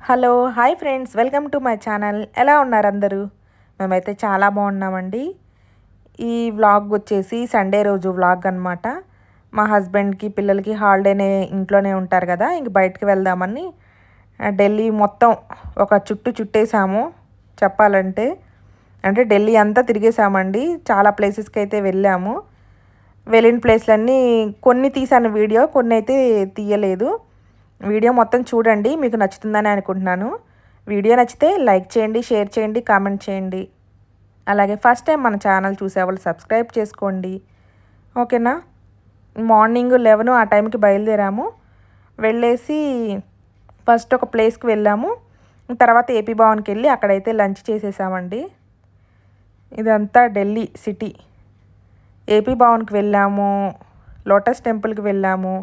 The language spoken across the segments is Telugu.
Hello hi friends, welcome to my channel. ఎలా ఉన్నారు అందరూ? మేమైతే చాలా బాగున్నామండి. ఈ వ్లాగ్ వచ్చేసి సండే రోజు వ్లాగ్ అనమాట. మా హస్బెండ్కి పిల్లలకి హాలిడేనే, ఇంట్లోనే ఉంటారు కదా, ఇంక బయటకు వెళ్దామని ఢిల్లీ మొత్తం ఒక చుట్టేసాము. చెప్పాలంటే ఢిల్లీ అంతా తిరిగేసామండి. చాలా ప్లేసెస్కి అయితే వెళ్ళాము. వెళ్ళిన ప్లేస్లన్నీ కొన్ని తీసాను వీడియో, కొన్ని అయితే తీయలేదు. వీడియో మొత్తం చూడండి, మీకు నచ్చుతుందని అనుకుంటున్నాను. వీడియో నచ్చితే లైక్ చేయండి, షేర్ చేయండి, కామెంట్ చేయండి. అలాగే ఫస్ట్ టైం మన ఛానల్ చూసేవాళ్ళు సబ్స్క్రైబ్ చేసుకోండి, ఓకేనా. మార్నింగ్ 11 ఆ టైంకి బయలుదేరాము. వెళ్ళేసి ఫస్ట్ ఒక ప్లేస్కి వెళ్ళాము. తర్వాత ఏపీ భవన్కి వెళ్ళి అక్కడైతే లంచ్ చేసేసామండి. ఇదంతా ఢిల్లీ సిటీ. ఏపీ భవన్కి వెళ్ళాము, లోటస్ టెంపుల్కి వెళ్ళాము.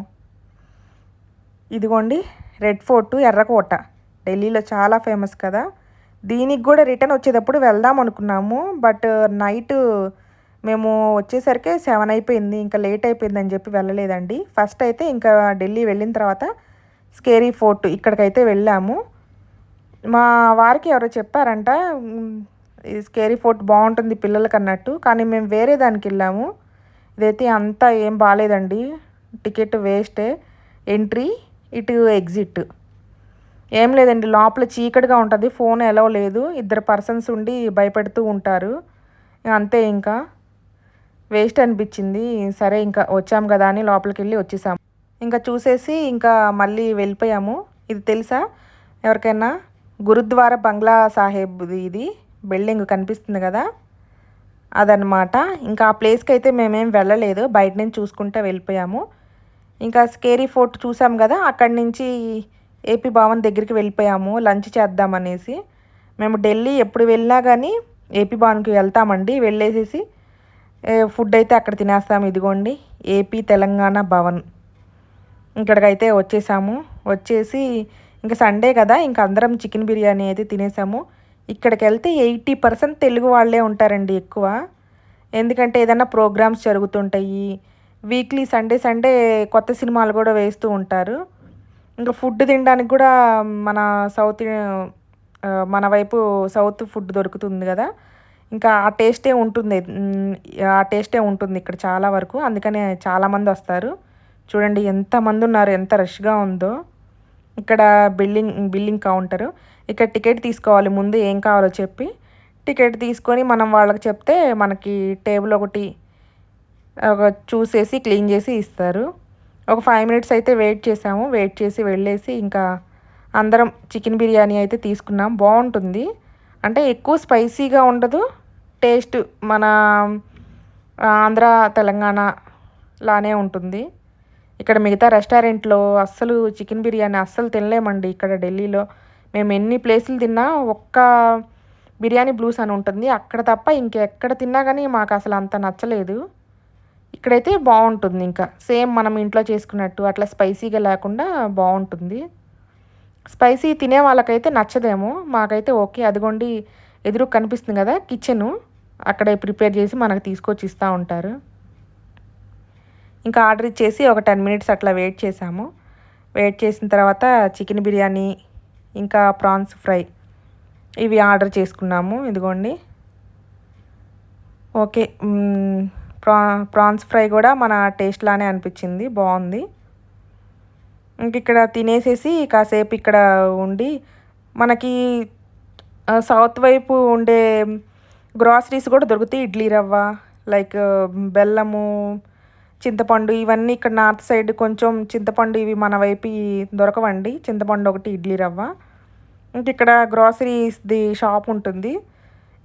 ఇదిగోండి రెడ్ ఫోర్ట్, ఎర్రకోట ఢిల్లీలో చాలా ఫేమస్ కదా. దీనికి కూడా రిటర్న్ వచ్చేటప్పుడు వెళ్దాం అనుకున్నాము, బట్ నైట్ మేము వచ్చేసరికి 7 అయిపోయింది. ఇంకా లేట్ అయిపోయిందని చెప్పి వెళ్ళలేదండి. ఫస్ట్ అయితే ఇంకా ఢిల్లీ వెళ్ళిన తర్వాత స్కేరీ ఫోర్ట్ ఇక్కడికైతే వెళ్ళాము. మా వారికి ఎవరో చెప్పారంట ఈ స్కేరీ ఫోర్ట్ బాగుంటుంది పిల్లలకి అన్నట్టు, కానీ మేము వేరే దానికి వెళ్ళాము. ఇదైతే అంతా ఏం బాగాలేదండి. టికెట్ వేస్టే, ఎంట్రీ ఇటు ఎగ్జిట్. ఏం లేదండి, లోపల చీకటిగా ఉంటుంది, ఫోన్ ఎలవ్ లేదు, 2 పర్సన్స్ ఉండి భయపెడుతూ ఉంటారు. అంతే, ఇంకా వేస్ట్ అనిపించింది. సరే ఇంకా వచ్చాము కదా అని లోపలికి వెళ్ళి వచ్చేసాము. ఇంకా చూసేసి ఇంకా మళ్ళీ వెళ్ళిపోయాము. ఇది తెలుసా ఎవరికైనా? గురుద్వారా బంగ్లా సాహెబ్, ఇది బిల్డింగ్ కనిపిస్తుంది కదా, అదనమాట. ఇంకా ఆ ప్లేస్కి అయితే మేమేం వెళ్ళలేదు, బయట నుంచి చూసుకుంటే వెళ్ళిపోయాము. ఇంకా స్కేరీ ఫోర్ట్ చూసాం కదా, అక్కడి నుంచి ఏపీ భవన్ దగ్గరికి వెళ్ళిపోయాము లంచ్ చేద్దామనేసి. మేము ఢిల్లీ ఎప్పుడు వెళ్ళినా కానీ ఏపీ భవన్కి వెళ్తామండి. వెళ్ళేసేసి ఫుడ్ అయితే అక్కడ తినేస్తాము. ఇదిగోండి ఏపీ తెలంగాణ భవన్, ఇక్కడికైతే వచ్చేసాము. వచ్చేసి ఇంకా సండే కదా, ఇంకా అందరం చికెన్ బిర్యానీ అయితే తినేసాము. ఇక్కడికి వెళ్తే 80% తెలుగు వాళ్ళే ఉంటారండి ఎక్కువ. ఎందుకంటే ఏదైనా ప్రోగ్రామ్స్ జరుగుతుంటాయి, వీక్లీ సండే కొత్త సినిమాలు కూడా వేస్తూ ఉంటారు. ఇంకా ఫుడ్ తినడానికి కూడా మన మన వైపు సౌత్ ఫుడ్ దొరుకుతుంది కదా, ఇంకా ఆ టేస్టే ఉంటుంది. ఇక్కడ చాలా వరకు, అందుకనే చాలామంది వస్తారు. చూడండి ఎంతమంది ఉన్నారు, ఎంత రష్గా ఉందో. ఇక్కడ బిల్లింగ్ కౌంటరు. ఇక్కడ టికెట్ తీసుకోవాలి ముందు, ఏం కావాలో చెప్పి టికెట్ తీసుకొని మనం వాళ్ళకి చెప్తే మనకి టేబుల్ ఒకటి చూసేసి క్లీన్ చేసి ఇస్తారు. ఒక 5 మినిట్స్ అయితే వెయిట్ చేసాము. వెయిట్ చేసి వెళ్ళేసి ఇంకా అందరం చికెన్ బిర్యానీ అయితే తీసుకున్నాం. బాగుంటుంది, అంటే ఎక్కువ స్పైసీగా ఉండదు. టేస్ట్ మన ఆంధ్ర తెలంగాణ లానే ఉంటుంది. ఇక్కడ మిగతా రెస్టారెంట్లో అస్సలు చికెన్ బిర్యానీ అస్సలు తినలేమండి. ఇక్కడ ఢిల్లీలో మేము ఎన్ని ప్లేసులు తిన్నా ఒక్క బిర్యానీ బ్లూస్ అని ఉంటుంది, అక్కడ తప్ప ఇంకెక్కడ తిన్నా కానీ మాకు అసలు అంత నచ్చలేదు. ఇక్కడైతే బాగుంటుంది, ఇంకా సేమ్ మనం ఇంట్లో చేసుకున్నట్టు అట్లా స్పైసీగా లేకుండా బాగుంటుంది. స్పైసీ తినే వాళ్ళకైతే నచ్చదేమో, మాకైతే ఓకే. అదిగోండి ఎదురు కనిపిస్తుంది కదా కిచెను, అక్కడే ప్రిపేర్ చేసి మనకు తీసుకొచ్చి ఇస్తూ ఉంటారు. ఇంకా ఆర్డర్ ఇచ్చేసి ఒక 10 మినిట్స్ అట్లా వెయిట్ చేసాము. వెయిట్ చేసిన తర్వాత చికెన్ బిర్యానీ ఇంకా ప్రాన్స్ ఫ్రై ఇవి ఆర్డర్ చేసుకున్నాము. ఇదిగోండి ఓకే. ప్రాన్స్ ఫ్రై కూడా మన టేస్ట్ లానే అనిపించింది, బాగుంది. ఇంక ఇక్కడ తినేసేసి కాసేపు ఇక్కడ ఉండి మనకి సౌత్ వైపు ఉండే గ్రాసరీస్ కూడా దొరుకుతాయి. ఇడ్లీ రవ్వ, లైక్ బెల్లము, చింతపండు, ఇవన్నీ ఇక్కడ నార్త్ సైడ్ కొంచెం చింతపండు ఇవి మన వైపు దొరకవండి. చింతపండు ఒకటి, ఇడ్లీ రవ్వ. ఇంక ఇక్కడ గ్రాసరీస్ది షాప్ ఉంటుంది,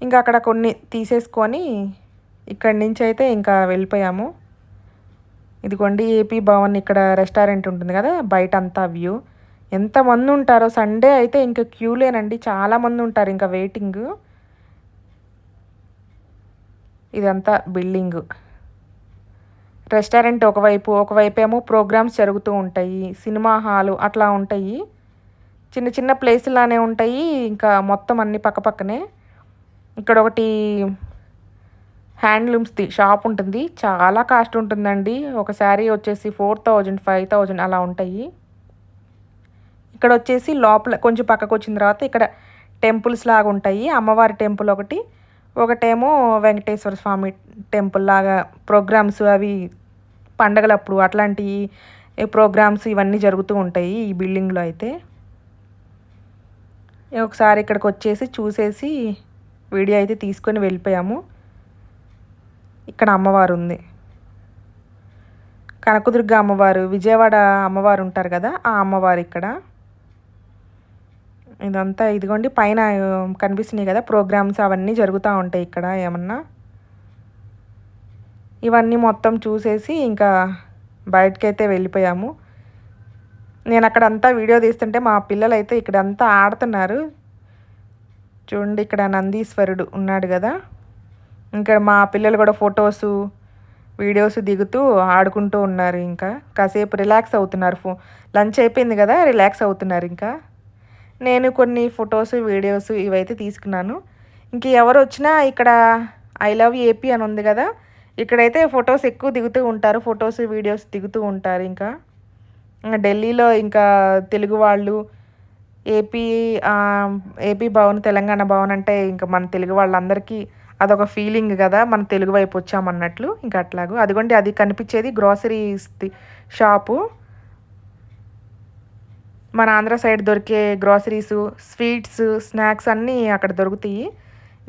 ఇంకా అక్కడ కొన్ని తీసేసుకొని ఇక్కడి నుంచి అయితే ఇంకా వెళ్ళిపోయాము. ఇదిగోండి ఏపీ భవన్, ఇక్కడ రెస్టారెంట్ ఉంటుంది కదా, బయట అంతా వ్యూ. ఎంతమంది ఉంటారో, సండే అయితే ఇంకా క్యూలేనండి, చాలామంది ఉంటారు ఇంకా వెయిటింగ్. ఇదంతా బిల్డింగు. రెస్టారెంట్ ఒకవైపు ఏమో ప్రోగ్రామ్స్ జరుగుతూ ఉంటాయి, సినిమా హాలు అట్లా ఉంటాయి. చిన్న చిన్న ప్లేసులానే ఉంటాయి, ఇంకా మొత్తం అన్ని పక్కపక్కనే. ఇక్కడ ఒకటి హ్యాండ్లూమ్స్ది షాప్ ఉంటుంది, చాలా కాస్ట్ ఉంటుందండి. ఒక శారీ వచ్చేసి 4000, 5000 అలా ఉంటాయి. ఇక్కడ వచ్చేసి లోపల కొంచెం పక్కకు వచ్చిన తర్వాత ఇక్కడ టెంపుల్స్ లాగా ఉంటాయి. అమ్మవారి టెంపుల్ ఒకటేమో వెంకటేశ్వర స్వామి టెంపుల్ లాగా ప్రోగ్రామ్స్ అవి పండగలప్పుడు అట్లాంటి ప్రోగ్రామ్స్ ఇవన్నీ జరుగుతూ ఉంటాయి ఈ బిల్డింగ్లో అయితే. ఒకసారి ఇక్కడికి వచ్చేసి చూసేసి వీడియో అయితే తీసుకొని వెళ్ళిపోయాము. ఇక్కడ అమ్మవారు ఉంది, కనకదుర్గ అమ్మవారు, విజయవాడ అమ్మవారు ఉంటారు కదా ఆ అమ్మవారు ఇక్కడ. ఇదంతా ఇదిగోండి పైన కనిపిస్తున్నాయి కదా ప్రోగ్రామ్స్ అవన్నీ జరుగుతూ ఉంటాయి ఇక్కడ ఏమన్నా. ఇవన్నీ మొత్తం చూసేసి ఇంకా బయటకైతే వెళ్ళిపోయాము. నేను అక్కడంతా వీడియో తీస్తుంటే మా పిల్లలు అయితే ఇక్కడంతా ఆడుతున్నారు. చూడండి ఇక్కడ నందీశ్వరుడు ఉన్నాడు కదా, ఇక్కడ మా పిల్లలు కూడా ఫొటోసు వీడియోస్ దిగుతూ ఆడుకుంటూ ఉన్నారు. ఇంకా కాసేపు రిలాక్స్ అవుతున్నారు. లంచ్ అయిపోయింది కదా, రిలాక్స్ అవుతున్నారు. ఇంకా నేను కొన్ని ఫొటోస్ వీడియోస్ ఇవైతే తీసుకున్నాను. ఇంక ఎవరు వచ్చినా ఇక్కడ ఐ లవ్ ఏపీ అని ఉంది కదా, ఇక్కడైతే ఫొటోస్ ఎక్కువ దిగుతూ ఉంటారు, ఫొటోస్ వీడియోస్ దిగుతూ ఉంటారు. ఇంకా ఢిల్లీలో ఇంకా తెలుగు వాళ్ళు ఏపీ భవన్, తెలంగాణ భవన్ అంటే ఇంకా మన తెలుగు వాళ్ళందరికీ అదొక ఫీలింగ్ కదా, మన తెలుగు వైపు వచ్చామన్నట్లు. ఇంకా అట్లాగూ అదిగోండి అది కనిపించేది గ్రోసరీస్ షాపు. మన ఆంధ్ర సైడ్ దొరికే గ్రోసరీసు, స్వీట్స్, స్నాక్స్ అన్నీ అక్కడ దొరుకుతాయి.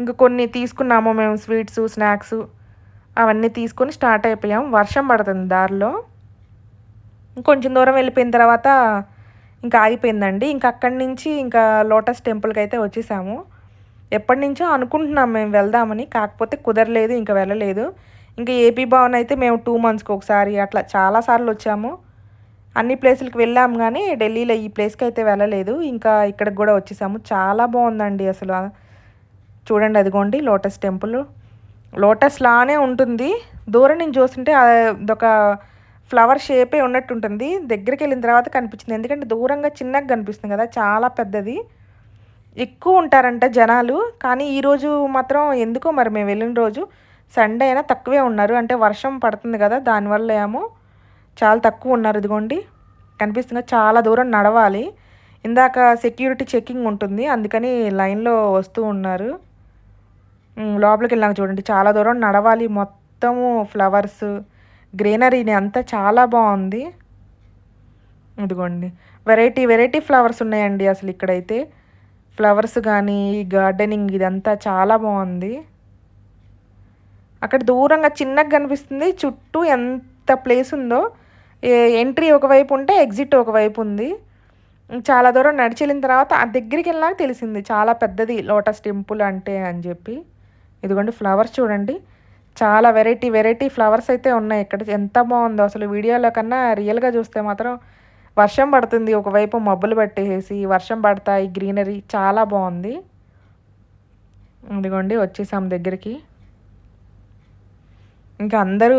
ఇంకా కొన్ని తీసుకున్నాము మేము, స్వీట్స్, స్నాక్స్ అవన్నీ తీసుకొని స్టార్ట్ అయిపోయాం. వర్షం పడుతుంది దారిలో. కొంచెం దూరం వెళ్ళిపోయిన తర్వాత ఇంకా ఆగిపోయిందండి. ఇంకా అక్కడి నుంచి ఇంకా లోటస్ టెంపుల్కి అయితే వచ్చేసాము. ఎప్పటి నుంచో అనుకుంటున్నాం మేము వెళ్దామని, కాకపోతే కుదరలేదు, ఇంకా వెళ్ళలేదు. ఇంకా ఏపీ భవన్ అయితే మేము 2 monthsకి ఒకసారి అట్లా చాలాసార్లు వచ్చాము. అన్ని ప్లేసులకి వెళ్ళాము కానీ ఢిల్లీలో ఈ ప్లేస్కి అయితే వెళ్ళలేదు. ఇంకా ఇక్కడికి కూడా వచ్చేసాము. చాలా బాగుందండి అసలు. చూడండి అదిగోండి లోటస్ టెంపుల్. లోటస్ లానే ఉంటుంది, దూరం నుంచి చూస్తుంటే అదొక ఫ్లవర్ షేపే ఉన్నట్టు ఉంటుంది. దగ్గరికి వెళ్ళిన తర్వాత కనిపించింది, ఎందుకంటే దూరంగా చిన్నగా కనిపిస్తుంది కదా, చాలా పెద్దది. ఎక్కువ ఉంటారంట జనాలు, కానీ ఈరోజు మాత్రం ఎందుకో మరి మేము వెళ్ళిన రోజు సండే అయినా తక్కువే ఉన్నారు. అంటే వర్షం పడుతుంది కదా, దానివల్ల ఏమో చాలా తక్కువ ఉన్నారు. ఇదిగోండి కనిపిస్తుంది, చాలా దూరం నడవాలి. ఇందాక సెక్యూరిటీ చెకింగ్ ఉంటుంది, అందుకని లైన్లో వస్తూ ఉన్నారు. లోపలికి వెళ్ళాక చూడండి చాలా దూరం నడవాలి. మొత్తము ఫ్లవర్స్, గ్రీనరీని అంతా చాలా బాగుంది. ఇదిగోండి వెరైటీ ఫ్లవర్స్ ఉన్నాయండి అసలు ఇక్కడైతే. ఫ్లవర్స్ కానీ గార్డెనింగ్ ఇదంతా చాలా బాగుంది. అక్కడ దూరంగా చిన్నగా కనిపిస్తుంది, చుట్టూ ఎంత ప్లేస్ ఉందో. ఎంట్రీ ఒకవైపు ఉంటే ఎగ్జిట్ ఒకవైపు ఉంది. చాలా దూరం నడిచి వెళ్ళిన తర్వాత ఆ దగ్గరికి వెళ్ళాక తెలిసింది చాలా పెద్దది లోటస్ టెంపుల్ అంటే అని చెప్పి. ఇదిగోండి ఫ్లవర్స్ చూడండి, చాలా వెరైటీ ఫ్లవర్స్ అయితే ఉన్నాయి ఇక్కడ. ఎంత బాగుందో అసలు, వీడియోలో కన్నా రియల్గా చూస్తే మాత్రం. వర్షం పడుతుంది, ఒకవైపు మబ్బులు పట్టేసి వర్షం పడతాయి, గ్రీనరీ చాలా బాగుంది. ఇదిగోండి వచ్చేసాం దగ్గరికి. ఇంకా అందరూ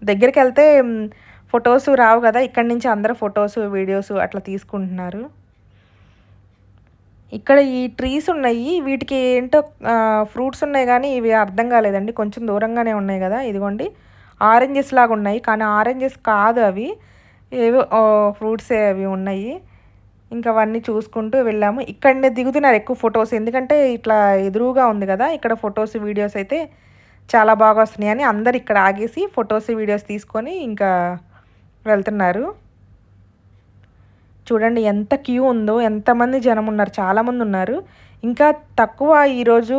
దగ్గరికి వెళ్తే ఫొటోస్ రావు కదా, ఇక్కడి నుంచి అందరూ ఫొటోస్ వీడియోస్ అట్లా తీసుకుంటున్నారు. ఇక్కడ ఈ ట్రీస్ ఉన్నాయి, వీటికి ఏంటో ఫ్రూట్స్ ఉన్నాయి కానీ ఇవి అర్థం కాలేదండి, కొంచెం దూరంగానే ఉన్నాయి కదా. ఇదిగోండి ఆరెంజెస్ లాగా ఉన్నాయి, కానీ ఆరెంజెస్ కాదు అవి, ఏవో ఫ్రూట్సే అవి ఉన్నాయి. ఇంకా అవన్నీ చూసుకుంటూ వెళ్ళాము. ఇక్కడనే దిగుతున్నారు ఎక్కువ ఫొటోస్, ఎందుకంటే ఇట్లా ఎదురుగా ఉంది కదా, ఇక్కడ ఫొటోస్ వీడియోస్ అయితే చాలా బాగా వస్తున్నాయి అని అందరు ఇక్కడ ఆగేసి ఫొటోస్ వీడియోస్ తీసుకొని ఇంకా వెళ్తున్నారు. చూడండి ఎంత క్యూ ఉందో, ఎంతమంది జనం ఉన్నారు, చాలామంది ఉన్నారు. ఇంకా తక్కువ ఈరోజు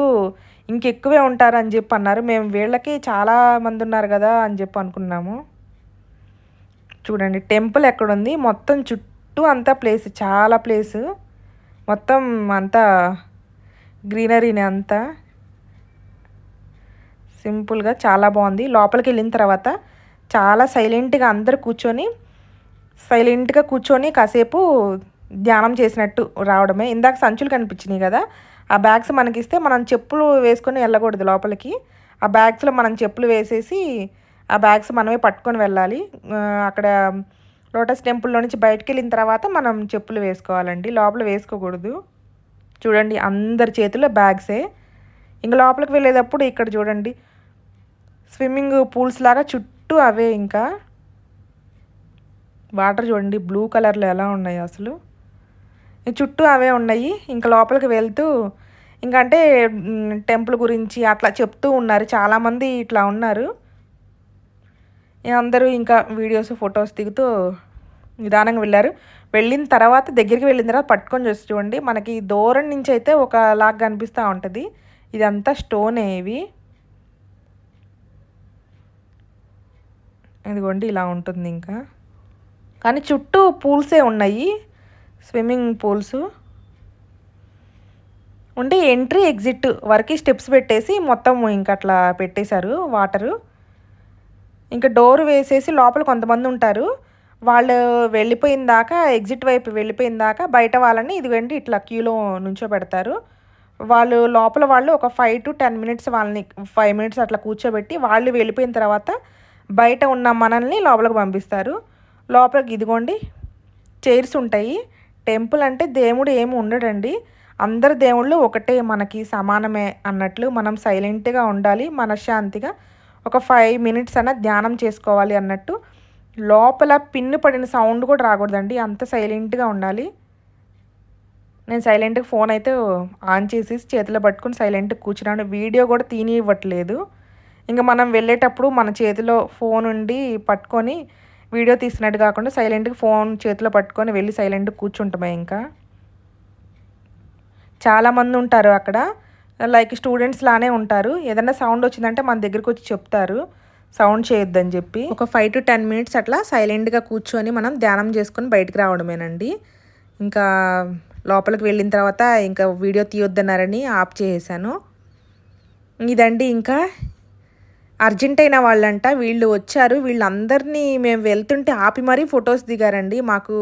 ఇంకెక్కువే ఉంటారు అని చెప్పి అన్నారు. మేము వీళ్ళకి చాలా మంది ఉన్నారు కదా అని చెప్పి అనుకున్నాము. చూడండి టెంపుల్ ఎక్కడుంది, మొత్తం చుట్టూ అంతా ప్లేస్, చాలా ప్లేసు, మొత్తం అంతా గ్రీనరీని అంతా సింపుల్గా చాలా బాగుంది. లోపలికి వెళ్ళిన తర్వాత చాలా సైలెంట్గా అందరు కూర్చొని కాసేపు ధ్యానం చేసినట్టు రావడమే. ఇందాక సంచులు కనిపించినాయి కదా, ఆ బ్యాగ్స్ మనకిస్తే మనం చెప్పులు వేసుకొని వెళ్ళకూడదు లోపలికి. ఆ బ్యాగ్స్లో మనం చెప్పులు వేసేసి ఆ బ్యాగ్స్ మనమే పట్టుకొని వెళ్ళాలి. అక్కడ లోటస్ టెంపుల్లో నుంచి బయటకు వెళ్ళిన తర్వాత మనం చెప్పులు వేసుకోవాలండి, లోపల వేసుకోకూడదు. చూడండి అందరి చేతిలో బ్యాగ్సే. ఇంక లోపలికి వెళ్ళేటప్పుడు ఇక్కడ చూడండి స్విమ్మింగ్ పూల్స్ లాగా చుట్టూ అవే. ఇంకా వాటర్ చూడండి బ్లూ కలర్లో ఎలా ఉన్నాయి అసలు, చుట్టూ అవే ఉన్నాయి. ఇంకా లోపలికి వెళ్తూ ఇంకా అంటే టెంపుల్ గురించి అట్లా చెప్తూ ఉన్నారు. చాలామంది ఇట్లా ఉన్నారు. అందరూ ఇంకా వీడియోస్ ఫొటోస్ దిగుతూ నిదానంగా వెళ్ళారు. వెళ్ళిన తర్వాత దగ్గరికి వెళ్ళిన తర్వాత పట్టుకొని చూసి చూడండి, మనకి దూరం నుంచి అయితే ఒకలాగా కనిపిస్తూ ఉంటుంది. ఇదంతా స్టోనే ఇవి. ఇదిగోండి ఇలా ఉంటుంది ఇంకా. కానీ చుట్టూ పూల్సే ఉన్నాయి, స్విమ్మింగ్ పూల్స్ ఉంటే ఎంట్రీ ఎగ్జిట్ వరకు స్టెప్స్ పెట్టేసి మొత్తం ఇంకా అట్లా పెట్టేశారు వాటరు. ఇంకా డోర్ వేసేసి లోపల కొంతమంది ఉంటారు. వాళ్ళు వెళ్ళిపోయిన దాకా ఎగ్జిట్ వైపు వెళ్ళిపోయిన దాకా బయట వాళ్ళని ఇదిగోండి ఇట్లా క్యూలో నుంచోబెడతారు. వాళ్ళు లోపల వాళ్ళు ఒక 5 to 10 మినిట్స్ వాళ్ళని 5 మినిట్స్ అట్లా కూర్చోబెట్టి వాళ్ళు వెళ్ళిపోయిన తర్వాత బయట ఉన్న మనల్ని లోపలికి పంపిస్తారు. లోపలికి ఇదిగోండి చైర్స్ ఉంటాయి. టెంపుల్ అంటే దేవుడు ఏమి ఉండడండి. అందరు దేవుళ్ళు ఒకటే, మనకి సమానమే అన్నట్లు మనం సైలెంట్గా ఉండాలి, మనశ్శాంతిగా ఒక 5 మినిట్స్ అన్న ధ్యానం చేసుకోవాలి అన్నట్టు. లోపల పిన్ను పడిన సౌండ్ కూడా రాకూడదండి, అంత సైలెంట్గా ఉండాలి. నేను సైలెంట్గా ఫోన్ అయితే ఆన్ చేసి చేతిలో పట్టుకుని సైలెంట్గా కూర్చున్నాను. వీడియో కూడా తీనివ్వట్లేదు. ఇంకా మనం వెళ్ళేటప్పుడు మన చేతిలో ఫోన్ ఉండి పట్టుకొని వీడియో తీసినట్టు కాకుండా సైలెంట్గా ఫోన్ చేతిలో పట్టుకొని వెళ్ళి సైలెంట్గా కూర్చుంటామే. ఇంకా చాలామంది ఉంటారు అక్కడ, లైక్ స్టూడెంట్స్ లానే ఉంటారు. ఏదైనా సౌండ్ వచ్చిందంటే మన దగ్గరికి వచ్చి చెప్తారు సౌండ్ చేయొద్దని చెప్పి. ఒక 5 to 10 మినిట్స్ అట్లా సైలెంట్గా కూర్చొని మనం ధ్యానం చేసుకొని బయటకు రావడమేనండి. ఇంకా లోపలికి వెళ్ళిన తర్వాత ఇంకా వీడియో తీయొద్దన్నారని ఆఫ్ చేసేసాను. ఇదండి ఇంకా అర్జెంటైనా వాళ్ళంట వీళ్ళు వచ్చారు. వీళ్ళందరినీ మేము వెళ్తుంటే ఆపి మరీ ఫొటోస్ దిగారండి. మాకు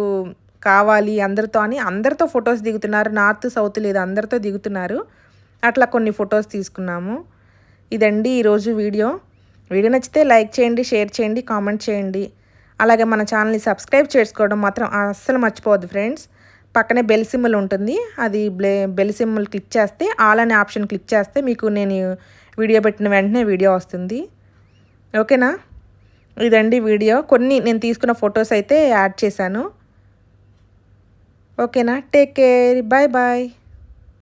కావాలి అందరితో అని, అందరితో ఫొటోస్ దిగుతున్నారు. నార్త్ సౌత్ లేదు, అందరితో దిగుతున్నారు. అట్లా కొన్ని ఫొటోస్ తీసుకున్నాము. ఇదండి ఈరోజు వీడియో. వీడియో నచ్చితే లైక్ చేయండి, షేర్ చేయండి, కామెంట్ చేయండి. అలాగే మన ఛానల్ని సబ్స్క్రైబ్ చేసుకోవడం మాత్రం అస్సలు మర్చిపోవద్దు ఫ్రెండ్స్. పక్కనే బెల్ సింబల్ ఉంటుంది, అది బెల్ సింబల్ క్లిక్ చేస్తే ఆల్ అనే ఆప్షన్ క్లిక్ చేస్తే మీకు నేను వీడియో పెట్టిన వెంటనే వీడియో వస్తుంది. ఓకేనా? ఇదండి వీడియో. కొన్ని నేను తీసుకున్న ఫొటోస్ అయితే యాడ్ చేశాను. ఓకేనా? Take care, bye bye.